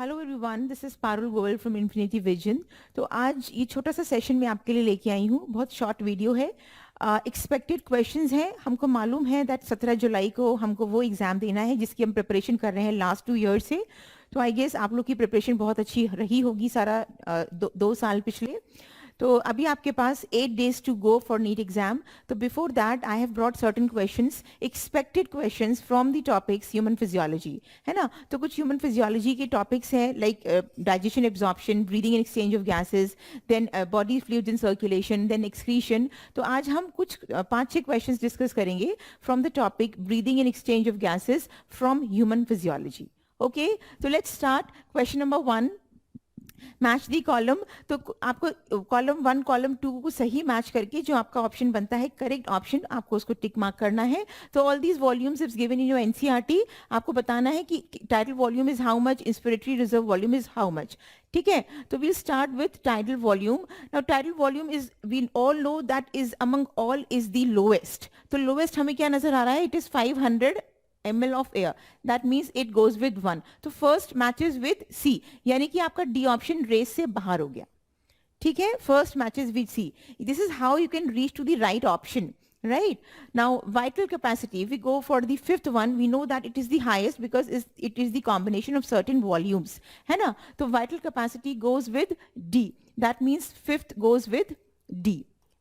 Hello everyone, this is Parul Goyal from infinity vision. तो आज ये छोटा सा सेशन मैं आपके लिए लेके आई हूँ। बहुत शॉर्ट वीडियो है। एक्सपेक्टेड क्वेश्चंस हैं। हमको मालूम है दैट 17 जुलाई को हमको वो एग्जाम देना है जिसकी हम प्रिपरेशन कर रहे हैं लास्ट 2 ईयर से। तो आई गेस आप लोग की प्रिपरेशन बहुत अच्छी रही होगी सारा 2 साल पिछले। तो अभी आपके पास 8 days to go for NEET exam. तो before that I have brought certain questions, expected questions from the topics human physiology, है ना। तो कुछ ह्यूमन फिजियोलॉजी के टॉपिक्स हैं like digestion, absorption, breathing and exchange of gases, then body fluids in circulation, then excretion. तो आज हम कुछ 5-6 क्वेश्चंस डिस्कस करेंगे from the topic breathing and exchange of gases from human physiology. Okay, तो let's start. Question number 1, match the column. तो आपको column 1 column 2 को सही मैच करके जो आपका ऑप्शन बनता है करेक्ट ऑप्शन, आपको उसको टिक मार्क करना है। तो all these volumes is given in your NCERT. आपको बताना है कि tidal volume is how much, inspiratory reserve volume is how much. ठीक है, तो we'll start with tidal volume. Now tidal volume is, we all know that is among all is the lowest. तो lowest हमें क्या नजर आ रहा है? It is 500 ml of air. That means it goes with 1. तो first matches with C, यानी कि आपका D option रेस से बाहर हो गया। ठीक है, first matches with C. This is how you can reach to the right option. Right now, vital capacity, if we go for the fifth one, we know that it is the highest because it is the combination of certain volumes, है ना। तो vital capacity goes with D. That means fifth goes with D,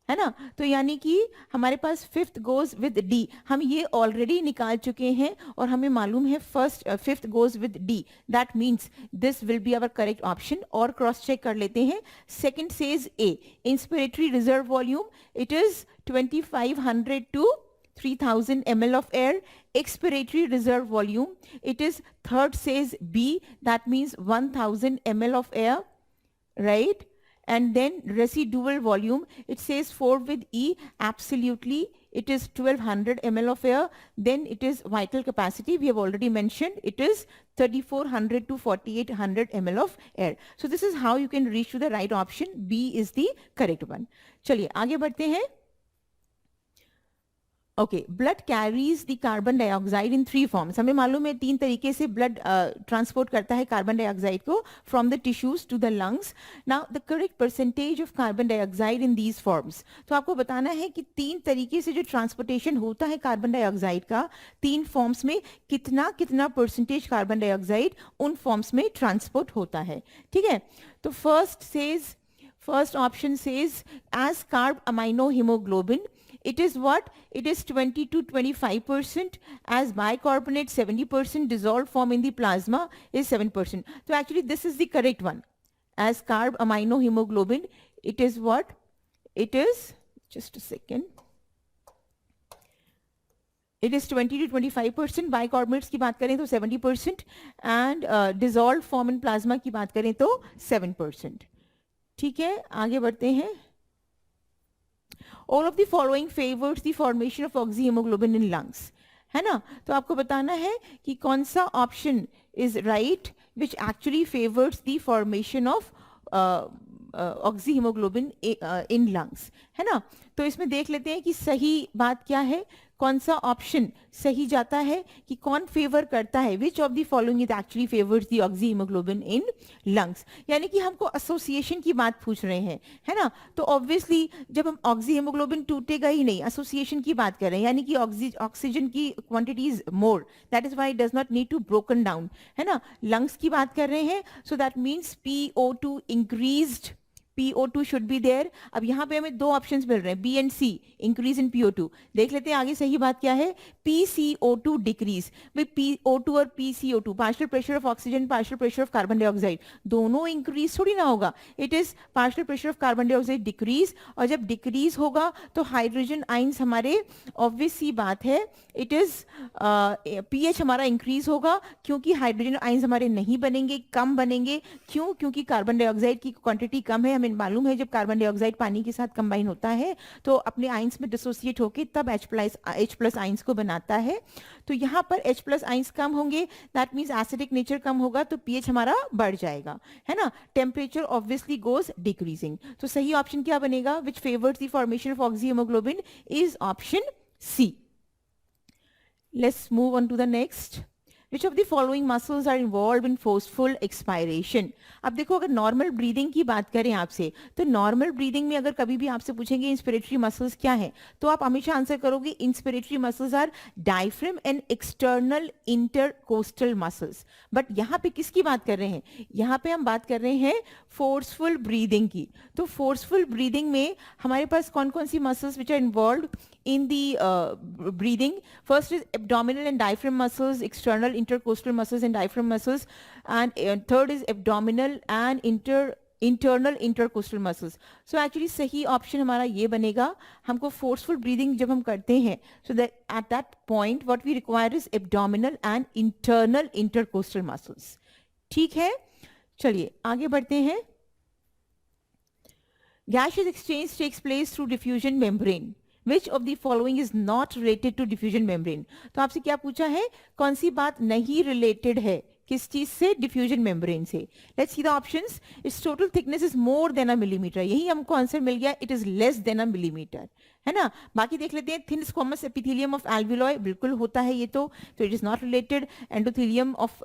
है ना। तो यानी कि हमारे पास fifth goes with D, हम ये ऑलरेडी निकाल चुके हैं और हमें मालूम है fifth goes with D. That means this will be our correct option. और क्रॉस चेक कर लेते हैं। Second says A, inspiratory reserve volume, it is 2500 to 3000 ml of air. Expiratory reserve volume, it is third says B, that means 1000 ml of air, right? And then residual volume, it says 4 with E, absolutely it is 1200 ml of air. Then it is vital capacity, we have already mentioned, it is 3400 to 4800 ml of air. So this is how you can reach to the right option. B is the correct one. चलिए आगे बढ़ते हैं। Okay, blood carries the carbon dioxide in 3 forms. हमें मालूम है 3 तरीके से blood transport करता है कार्बन डाइऑक्साइड को, from the tissues to the lungs. Now the correct percentage of carbon dioxide in these forms. तो आपको बताना है कि 3 तरीके से जो ट्रांसपोर्टेशन होता है कार्बन डाइऑक्साइड का 3 फॉर्म्स में, कितना कितना परसेंटेज कार्बन डाइऑक्साइड उन फॉर्म्स में ट्रांसपोर्ट होता है। ठीक है, तो first option says as carbamino haemoglobin, it is what? It is 20 to 25%. As bicarbonate 70% dissolved form in the plasma is 7%. So actually this is the correct one. As carb amino hemoglobin, it is what? It is, just a second. It is 20 to 25%. Bicarbonates की बात करें तो 70% and dissolve form in plasma की बात करें तो 7%। ठीक है, आगे बढ़ते हैं। All of the following favors the formation of oxyhemoglobin in lungs, है ना। तो आपको बताना है कि कौन सा option is right which actually favours the formation of oxyhaemoglobin in lungs, है ना। तो इसमें देख लेते हैं कि सही बात क्या है, कौन सा ऑप्शन सही जाता है, कि कौन फेवर करता है, which of the following is actually favours the oxyhaemoglobin in lungs. यानी कि हमको एसोसिएशन की बात पूछ रहे हैं, है ना। तो ऑब्वियसली जब हम ऑक्सीहीमोग्लोबिन टूटेगा ही नहीं, एसोसिएशन की बात कर रहे हैं, यानी कि ऑक्सीजन की quantity is more, that is why it does not need to broken down, है ना। लंग्स की बात कर रहे हैं, so that means PO2 increased, PO2 should be there. अब यहाँ पे हमें 2 ऑप्शंस मिल रहे हैं, B and C, increase in PO2। देख लेते हैं आगे सही बात क्या है, PCO2 डिक्रीज। भाई PO2 और PCO2, partial pressure of oxygen, partial pressure of carbon dioxide, दोनों इंक्रीज थोड़ी ना होगा। It is partial pressure of carbon dioxide decrease, और जब डिक्रीज होगा तो हाइड्रोजन आइंस हमारे, ऑब्वियस सी बात है, इट इज pH हमारा इंक्रीज होगा, क्योंकि हाइड्रोजन आइंस हमारे नहीं बनेंगे, कम बनेंगे। क्यों? क्योंकि कार्बन डाइऑक्साइड की क्वांटिटी कम है। हमें मालूम है जब कार्बन डाइऑक्साइड पानी के साथ कंबाइन होता है तो अपने आइंस में डिसोसिएट होकर तब H+ आइंस को बनाता है। तो यहाँ पर H+ आइंस कम होंगे, दैट मीन्स एसिडिक नेचर कम होगा, तो pH हमारा बढ़ जाएगा, है ना। Temperature obviously goes decreasing. तो सही ऑप्शन क्या बनेगा, which favours the formation of oxyhaemoglobin, is option C. Let's move on to the next. Which of the following muscles are involved in forceful expiration? अब देखो अगर नॉर्मल ब्रीदिंग की बात करें आपसे, तो नॉर्मल ब्रीदिंग में अगर कभी भी आपसे पूछेंगे इंस्पिरेटरी मसल्स क्या है, तो आप हमेशा आंसर करोगे inspiratory muscles are diaphragm and external intercostal muscles. But यहाँ पे किसकी बात कर रहे हैं? यहाँ पे हम बात कर रहे हैं फोर्सफुल ब्रीदिंग की. तो फोर्सफुल ब्रीदिंग में हमारे पास कौन कौन सी muscles which are involve in the breathing? First is abdominal and diaphragm muscles, external intercostal muscles and diaphragm muscles, and third is abdominal and internal intercostal muscles. So actually सही option हमारा ये बनेगा. हमको forceful breathing जब हम करते हैं, so that at that point what we require is abdominal and internal intercostal muscles. ठीक है, चलिए आगे बढ़ते हैं. Gaseous exchange takes place through diffusion membrane. Which of the following is not related to diffusion membrane? तो आपसे क्या पूछा है, कौन सी बात नहीं रिलेटेड है किस चीज से? डिफ्यूजन मेम्ब्रेन से. Let's see the options. It's total thickness is more than a millimetre. यही हमको आंसर मिल गया, it is less than a millimetre, है ना. बाकी देख लेते हैं. Thin squamous epithelium of alveoli, बिल्कुल होता है ये तो it is not related. Endothelium of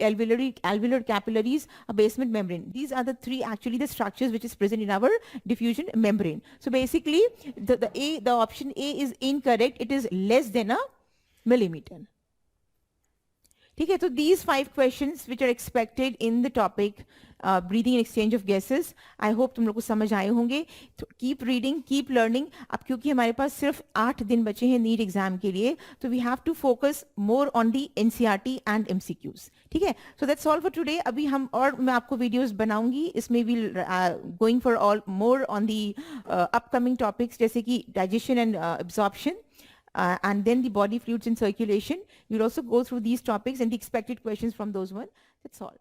alveolar capillaries, a basement membrane. These are the three actually the structures which is present in our diffusion membrane. So basically the option A is incorrect. It is less than a millimeter. ठीक है, तो these 5 questions which are expected in the topic breathing and exchange of gases, I hope तुम लोग को समझ आए होंगे. तो keep reading, keep learning. अब क्योंकि हमारे पास सिर्फ 8 दिन बचे हैं नीट एग्जाम के लिए, तो we have to focus more on the NCERT and MCQs. ठीक है, so that's all for today. अभी हम और मैं आपको वीडियोस बनाऊंगी, इसमें भी going for all more on the upcoming topics जैसे कि digestion and absorption. And then the body fluids in circulation. We'll also go through these topics and the expected questions from those ones. That's all.